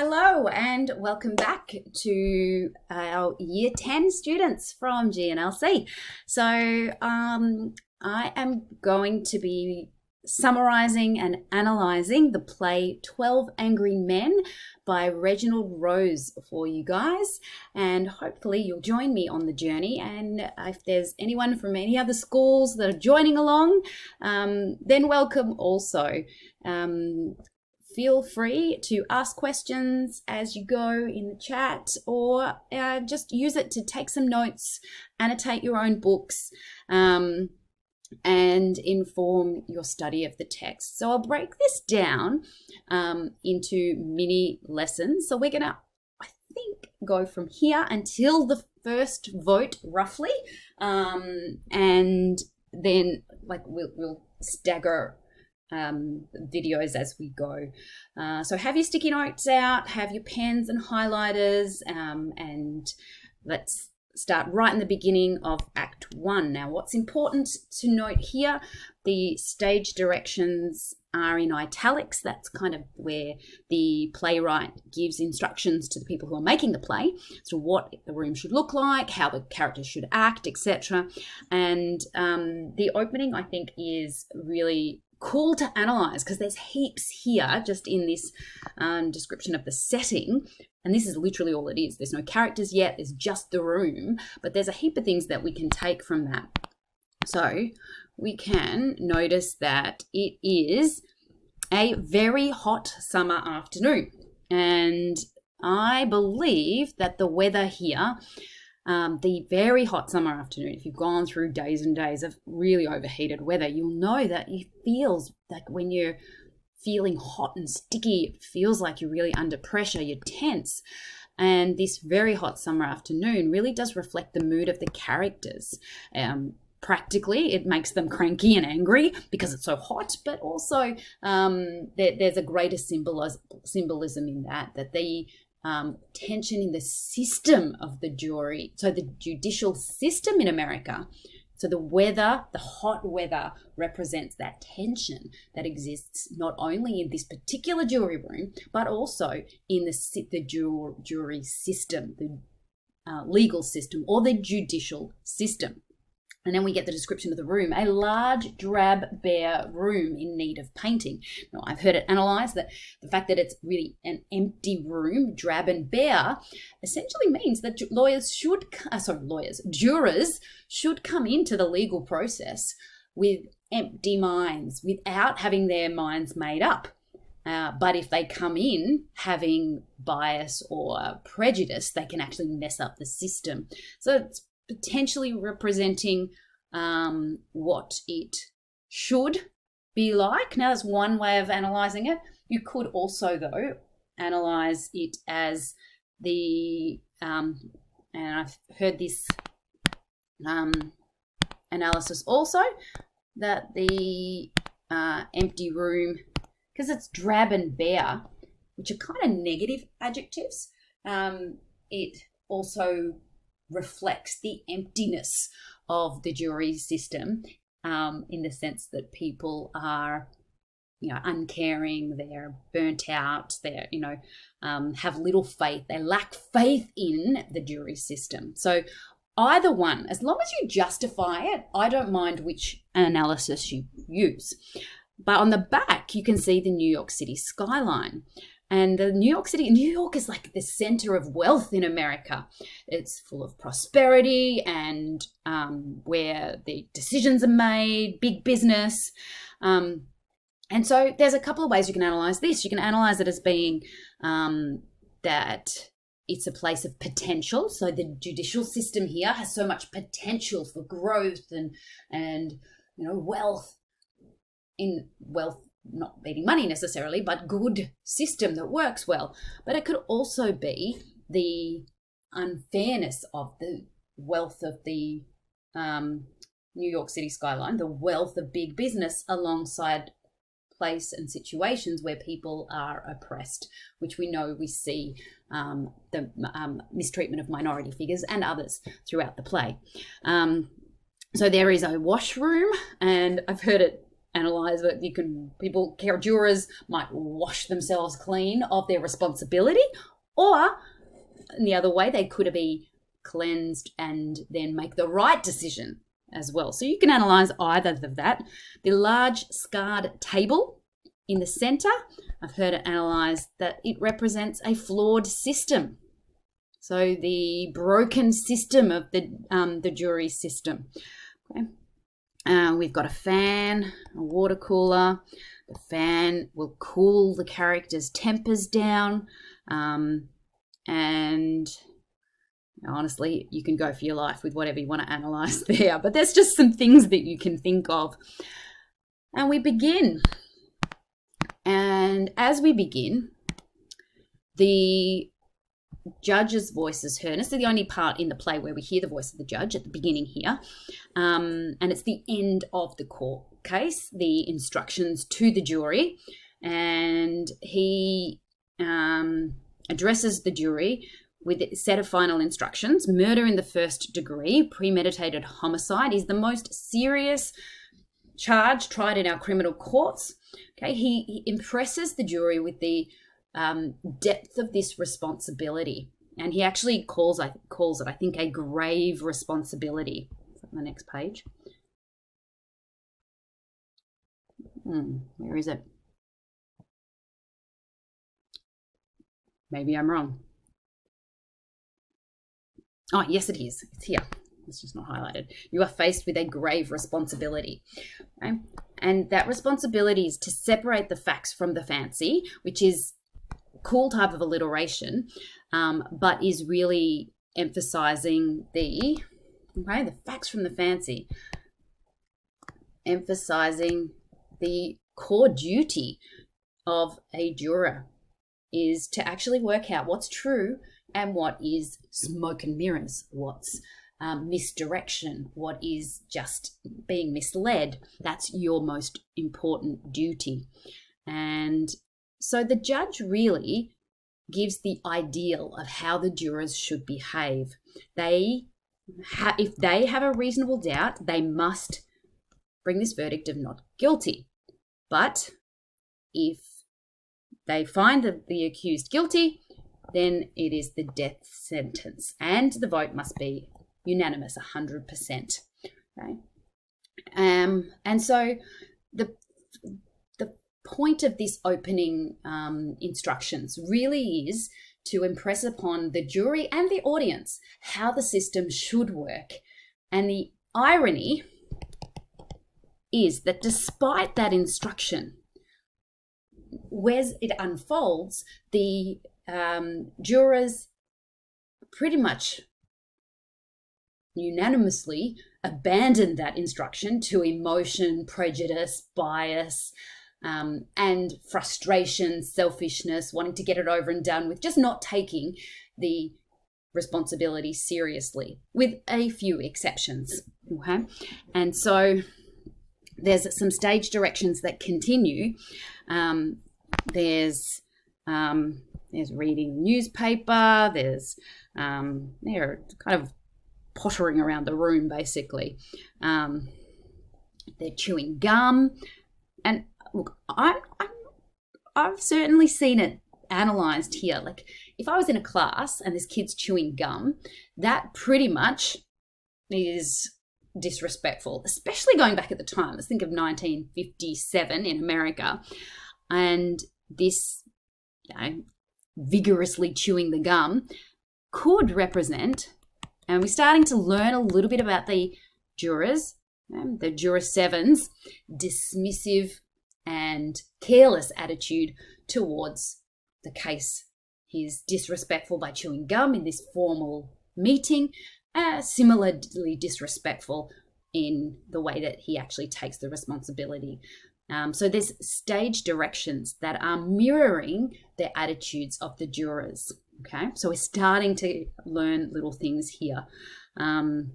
Hello and welcome back to our Year 10 students from GNLC. So I am going to be summarising and analysing the play 12 Angry Men by Reginald Rose for you guys, and hopefully you'll join me on the journey. And if there's anyone from any other schools that are joining along, then welcome also. Feel free to ask questions as you go in the chat, or just use it to take some notes, annotate your own books, and inform your study of the text. So I'll break this down into mini lessons. So we're gonna, I think, go from here until the first vote roughly, and then we'll stagger videos as we go. So have your sticky notes out, have your pens and highlighters, and let's start right in the beginning of Act 1. Now, what's important to note here, the stage directions are in italics. That's kind of where the playwright gives instructions to the people who are making the play, so what the room should look like, how the characters should act, etc. And the opening, I think, is really cool to analyze because there's heaps here just in this description of the setting, and this is literally all it is. There's no characters yet, there's just the room, but there's a heap of things that we can take from that. So we can notice that it is a very hot summer afternoon, and I believe that the weather here, the very hot summer afternoon, if you've gone through days and days of really overheated weather, you'll know that it feels like when you're feeling hot and sticky, it feels like you're really under pressure, you're tense. And this very hot summer afternoon really does reflect the mood of the characters. Practically, it makes them cranky and angry because it's so hot, but also there's a greater symbolism in that the tension in the system of the jury, so the judicial system in America. So the weather, the hot weather, represents that tension that exists not only in this particular jury room, but also in the jury system, the legal system, or the judicial system. And then we get the description of the room, a large, drab, bare room in need of painting. Now, I've heard it analysed that the fact that it's really an empty room, drab and bare, essentially means that jurors should come into the legal process with empty minds, without having their minds made up. But if they come in having bias or prejudice, they can actually mess up the system. So it's potentially representing what it should be like. Now, that's one way of analysing it. You could also, though, analyse it as the, and I've heard this analysis also, that the empty room, because it's drab and bare, which are kind of negative adjectives, it also reflects the emptiness of the jury system, in the sense that people are, uncaring, they're burnt out, they're, have little faith, they lack faith in the jury system. So either one, as long as you justify it, I don't mind which analysis you use. But on the back, you can see the New York City skyline. And New York is like the center of wealth in America. It's full of prosperity and where the decisions are made, big business. And so there's a couple of ways you can analyze this. You can analyze it as being that it's a place of potential. So the judicial system here has so much potential for growth and wealth, not meaning money necessarily, but good system that works well. But it could also be the unfairness of the wealth of the New York City skyline, the wealth of big business alongside place and situations where people are oppressed, which we see the mistreatment of minority figures and others throughout the play. So there is a washroom, and I've heard it analyze it. Jurors might wash themselves clean of their responsibility, or in the other way, they could be cleansed and then make the right decision as well. So you can analyze either of that. The large scarred table in the center, I've heard it analysed that it represents a flawed system. So the broken system of the jury system. Okay. We've got a fan, a water cooler. The fan will cool the characters' tempers down. And honestly, you can go for your life with whatever you want to analyse there. But there's just some things that you can think of. And we begin. And as we begin, the judge's voice is heard. This is the only part in the play where we hear the voice of the judge at the beginning here. And it's the end of the court case, the instructions to the jury. And he addresses the jury with a set of final instructions. Murder in the first degree, premeditated homicide, is the most serious charge tried in our criminal courts. Okay, he impresses the jury with the depth of this responsibility, and he actually calls it, I think, a grave responsibility. Is that on the next page? Where is it? Maybe I'm wrong. Oh, yes, it is. It's here. It's just not highlighted. You are faced with a grave responsibility. Okay? And that responsibility is to separate the facts from the fancy, which is a cool type of alliteration, but is really emphasizing the facts from the fancy, emphasizing the core duty of a juror is to actually work out what's true and what is smoke and mirrors, what's misdirection, what is just being misled. That's your most important duty. And so the judge really gives the ideal of how the jurors should behave. If they have a reasonable doubt, they must bring this verdict of not guilty. But if they find the accused guilty, then it is the death sentence, and the vote must be unanimous, 100%. Okay, and so the point of this opening instructions really is to impress upon the jury and the audience how the system should work. And the irony is that despite that instruction, where it unfolds, the jurors pretty much unanimously abandon that instruction to emotion, prejudice, bias, and frustration, selfishness, wanting to get it over and done with, just not taking the responsibility seriously, with a few exceptions. Okay, and so there's some stage directions that continue. There's reading the newspaper. They're kind of pottering around the room, basically. They're chewing gum, and look, I've certainly seen it analysed here. Like, if I was in a class and this kid's chewing gum, that pretty much is disrespectful, especially going back at the time. Let's think of 1957 in America, and this, vigorously chewing the gum could represent, and we're starting to learn a little bit about the jurors, the juror sevens, dismissive and careless attitude towards the case. He's disrespectful by chewing gum in this formal meeting, similarly disrespectful in the way that he actually takes the responsibility. So there's stage directions that are mirroring the attitudes of the jurors. Okay, so we're starting to learn little things here. And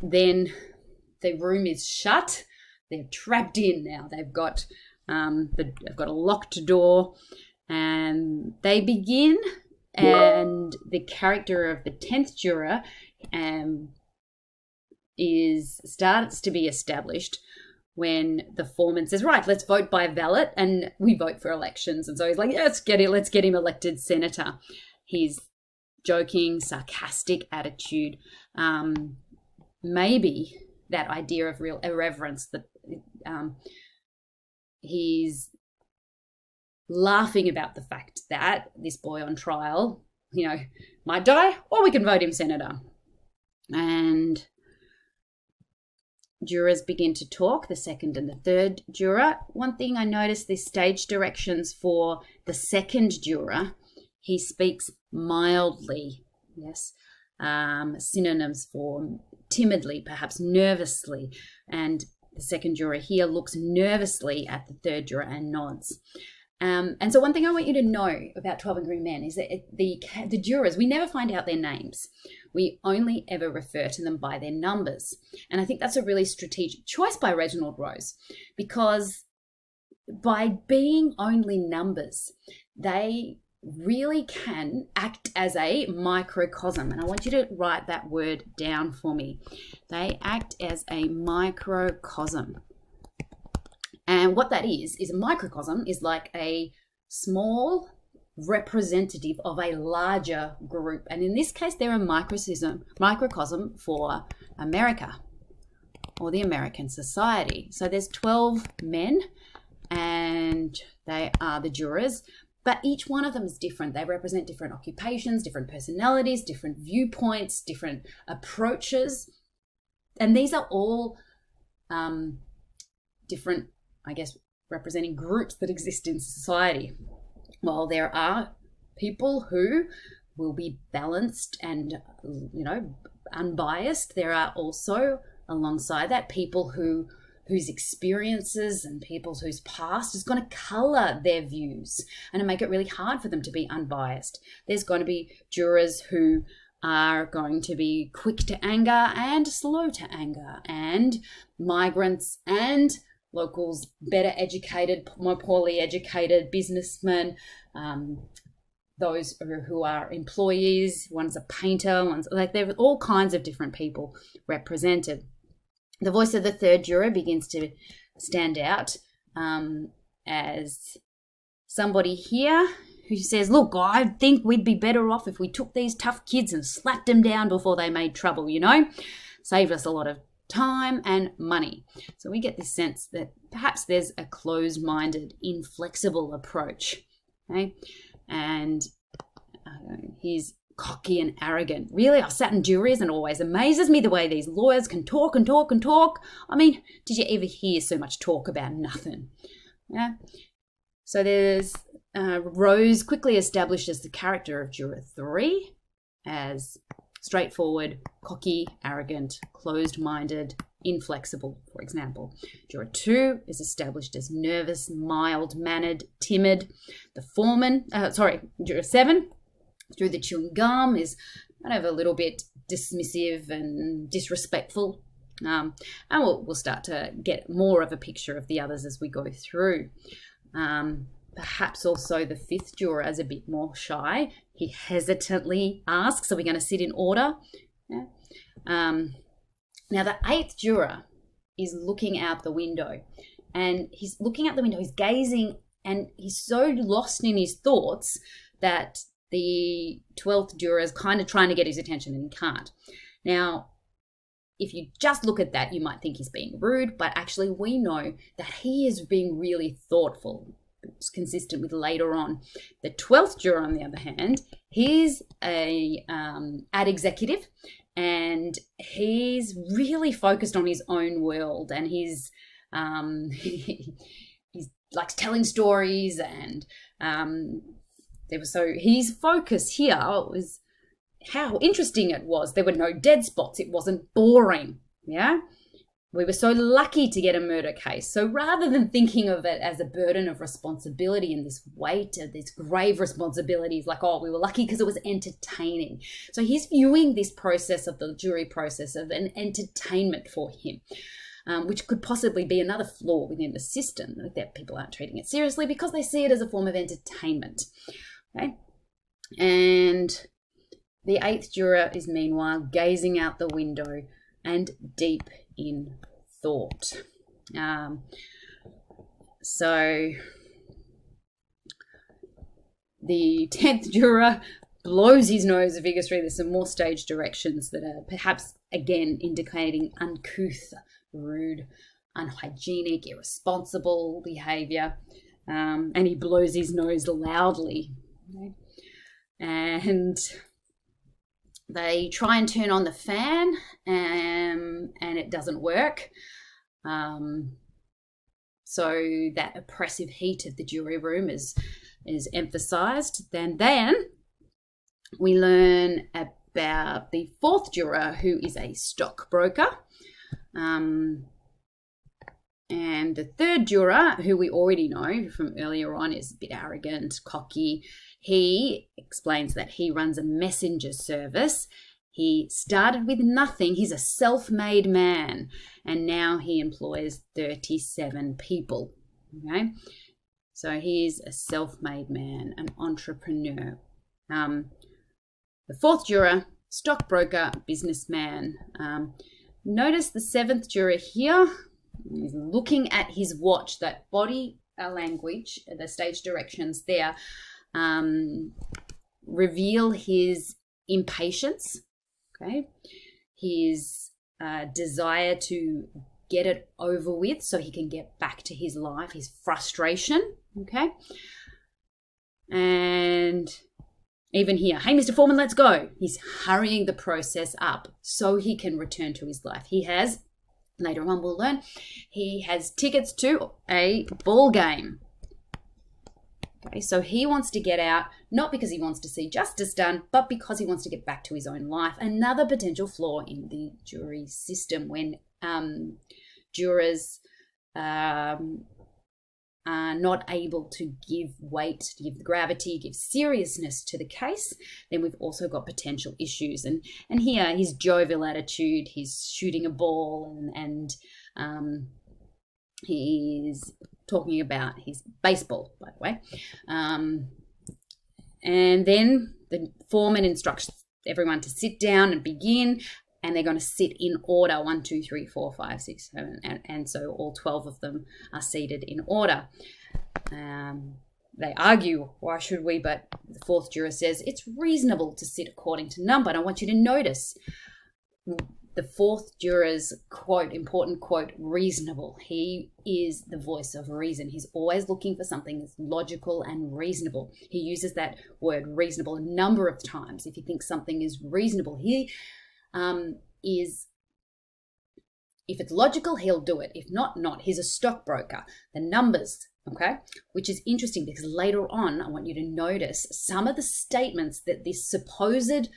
then the room is shut. They're trapped in now. They've got a locked door, and they begin. And the character of the 10th juror starts to be established when the foreman says, right, let's vote by ballot, and we vote for elections. And so he's like, yeah, let's get him elected senator. His joking, sarcastic attitude, maybe that idea of real irreverence, that he's laughing about the fact that this boy on trial, might die, or we can vote him senator. And jurors begin to talk, the second and the third juror. One thing I noticed, the stage directions for the second juror, he speaks mildly, yes, synonyms for timidly, perhaps nervously, and the second juror here looks nervously at the third juror and nods. And so one thing I want you to know about 12 Angry Men is that the jurors, we never find out their names. We only ever refer to them by their numbers. And I think that's a really strategic choice by Reginald Rose, because by being only numbers, they really can act as a microcosm. And I want you to write that word down for me. They act as a microcosm. And what that is a microcosm is like a small representative of a larger group. And in this case, they're a microcosm for America, or the American society. So there's 12 men, and they are the jurors, but each one of them is different. They represent different occupations, different personalities, different viewpoints, different approaches. And these are all different, I guess, representing groups that exist in society. While there are people who will be balanced and, unbiased, there are also, alongside that, people whose experiences and people whose past is going to colour their views and to make it really hard for them to be unbiased. There's going to be jurors who are going to be quick to anger and slow to anger, and migrants and locals, better educated, more poorly educated, businessmen, those who are employees, one's a painter, there are all kinds of different people represented. The voice of the third juror begins to stand out as somebody here who says, look, I think we'd be better off if we took these tough kids and slapped them down before they made trouble, saved us a lot of time and money. So we get this sense that perhaps there's a closed-minded, inflexible approach, okay? And he's cocky and arrogant. Really, I've sat in juries and it always amazes me the way these lawyers can talk and talk and talk. I mean, did you ever hear so much talk about nothing? Yeah. So there's Rose quickly establishes the character of juror 3 as straightforward, cocky, arrogant, closed-minded, inflexible, for example. Juror 2 is established as nervous, mild-mannered, timid. The foreman, juror 7, through the chewing gum, is kind of a little bit dismissive and disrespectful. And we'll start to get more of a picture of the others as we go through. Perhaps also the 5th juror is a bit more shy. He hesitantly asks, are we going to sit in order? Yeah. Now, the 8th juror is looking out the window. And he's looking out the window, he's gazing, and he's so lost in his thoughts that the 12th juror is kind of trying to get his attention and he can't. Now, if you just look at that, you might think he's being rude, but actually we know that he is being really thoughtful. It's consistent with later on. The 12th juror, on the other hand, he's a ad executive, and he's really focused on his own world, and he's likes telling stories, and so his focus here was how interesting it was. There were no dead spots. It wasn't boring. Yeah. We were so lucky to get a murder case. So rather than thinking of it as a burden of responsibility and this weight of this grave responsibilities, like, oh, we were lucky because it was entertaining. So he's viewing this process of the jury process of an entertainment for him, which could possibly be another flaw within the system, that people aren't treating it seriously because they see it as a form of entertainment. Okay? And the 8th juror is meanwhile gazing out the window, and deep in thought. So the 10th juror blows his nose vigorously. There's some more stage directions that are perhaps, again, indicating uncouth, rude, unhygienic, irresponsible behaviour. And he blows his nose loudly. Okay? And they try and turn on the fan, and it doesn't work. So that oppressive heat of the jury room is emphasised. Then we learn about the 4th juror, who is a stockbroker. And the 3rd juror, who we already know from earlier on, is a bit arrogant, cocky. He explains that he runs a messenger service. He started with nothing. He's a self-made man, and now he employs 37 people. Okay, so he's a self-made man, an entrepreneur. The 4th juror, stockbroker, businessman. Notice the 7th juror here. He's looking at his watch. That body language, the stage directions there, reveal his impatience. Okay, his desire to get it over with so he can get back to his life, his frustration. Okay, and even here, hey, Mr. Foreman, let's go. He's hurrying the process up so he can return to his life. He has, later on we'll learn, he has tickets to a ball game. Okay, so he wants to get out, not because he wants to see justice done, but because he wants to get back to his own life. Another potential flaw in the jury system, when jurors are not able to give weight, to give gravity, give seriousness to the case, then we've also got potential issues. And here, his jovial attitude, he's shooting a ball, and he's talking about his baseball, by the way. And then the foreman instructs everyone to sit down and begin, and they're going to sit in order, 1, 2, 3, 4, 5, 6, 7, and so all 12 of them are seated in order. They argue, why should we? But the 4th juror says it's reasonable to sit according to number. And I want you to notice the 4th juror's quote, important quote, reasonable. He is the voice of reason. He's always looking for something that's logical and reasonable. He uses that word reasonable a number of times. If he thinks something is reasonable, he is, if it's logical, he'll do it. If not, not. He's a stockbroker. The numbers, okay, which is interesting because later on, I want you to notice some of the statements that this supposed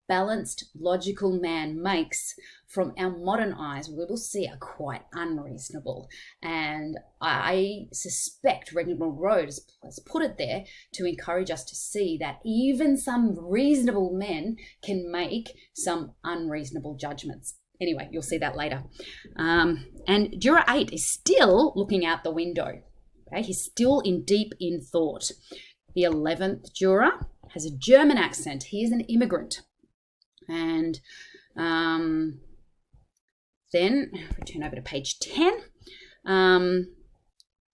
balanced, logical man makes from our modern eyes, we will see are quite unreasonable. And I suspect Reginald Rose has put it there to encourage us to see that even some reasonable men can make some unreasonable judgments. Anyway, you'll see that later. And juror 8 is still looking out the window. Okay? He's still deep in thought. The 11th juror has a German accent. He is an immigrant. And then, if we turn over to page 10,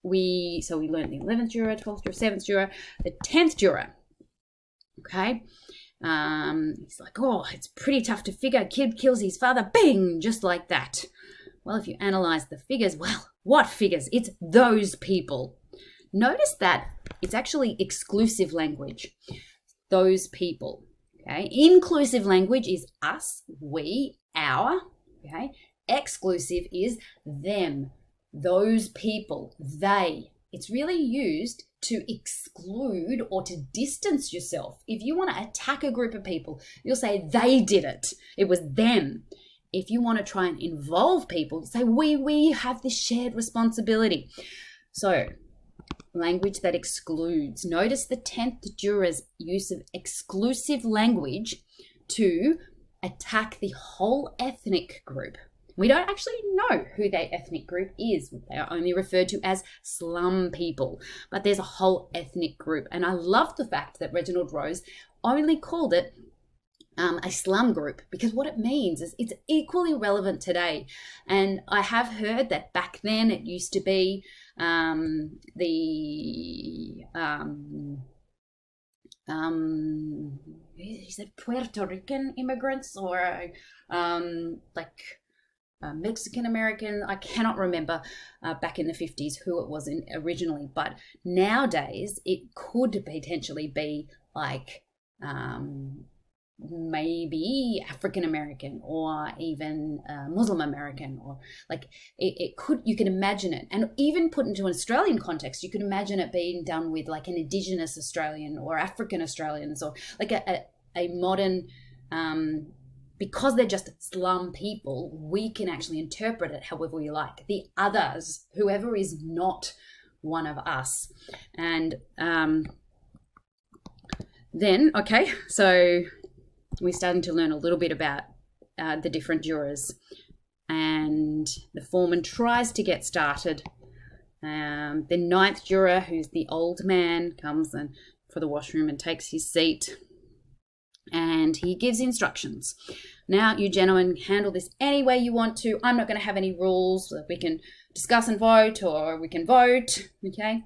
we learned the 11th juror, 12th juror, 7th juror, the 10th juror. Okay. He's like, oh, it's pretty tough to figure. Kid kills his father, bing, just like that. Well, if you analyze the figures, well, what figures? It's those people. Notice that it's actually exclusive language. Those people. Okay. Inclusive language is us, we, our. Okay. Exclusive is them, those people, they. It's really used to exclude or to distance yourself. If you want to attack a group of people, you'll say they did it. It was them. If you want to try and involve people, say we have this shared responsibility. So, language that excludes. Notice the 10th juror's use of exclusive language to attack the whole ethnic group. We don't actually know who that ethnic group is. They are only referred to as slum people, but there's a whole ethnic group. And I love the fact that Reginald Rose only called it a slum group, because what it means is it's equally relevant today. And I have heard that back then it used to be is it Puerto Rican immigrants or Mexican American? I cannot remember back in the 50s who it was originally, but nowadays it could potentially be like maybe African American or even Muslim American, or like it could, you can imagine it. And even put into an Australian context, you could imagine it being done with like an Indigenous Australian or African Australians, or like a modern, because they're just slum people, we can actually interpret it however we like. The others, whoever is not one of us. And then, okay, so we're starting to learn a little bit about the different jurors, and the foreman tries to get started. The ninth juror, who's the old man, comes in for the washroom and takes his seat, and he gives instructions. Now, you gentlemen handle this any way you want to. I'm not going to have any rules. We can discuss and vote, or we can vote, okay?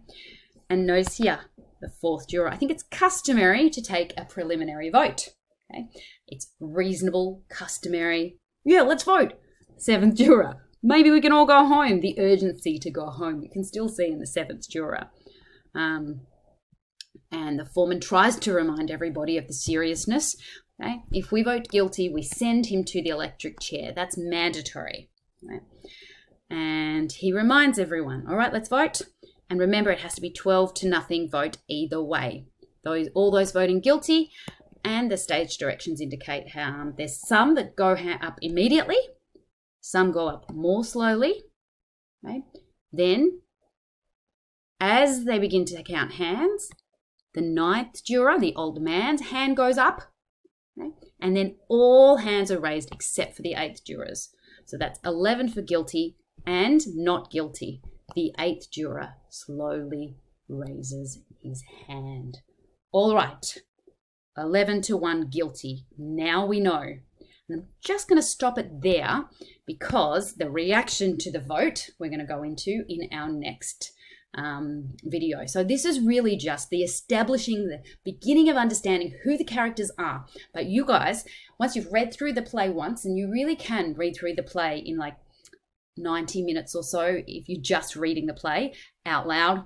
And notice here, the fourth juror, I think it's customary to take a preliminary vote. Okay. It's reasonable, customary. Yeah, let's vote. Seventh juror. Maybe we can all go home. The urgency to go home, you can still see in the seventh juror. And the foreman tries to remind everybody of the seriousness. Okay. If we vote guilty, we send him to the electric chair. That's mandatory. Right? And he reminds everyone, all right, let's vote. And remember, it has to be 12-0 vote either way. All those voting guilty. And the stage directions indicate how there's some that go up immediately, some go up more slowly. Okay? Then, as they begin to count hands, the ninth juror, the old man's hand goes up, okay? And then all hands are raised except for the eighth jurors. So that's 11 for guilty and not guilty. The eighth juror slowly raises his hand. All right. 11-1 guilty. Now we know. And I'm just going to stop it there, because the reaction to the vote we're going to go into in our next video. So this is really just the establishing, the beginning of understanding who the characters are. But you guys, once you've read through the play once, and you really can read through the play in like 90 minutes or so if you're just reading the play out loud,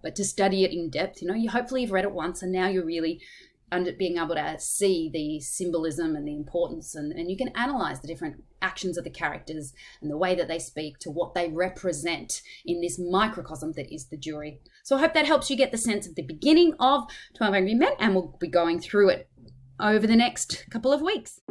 but to study it in depth, you hopefully you've read it once, and now you're really being able to see the symbolism and the importance, and you can analyze the different actions of the characters and the way that they speak to what they represent in this microcosm that is the jury. So I hope that helps you get the sense of the beginning of 12 Angry Men, and we'll be going through it over the next couple of weeks.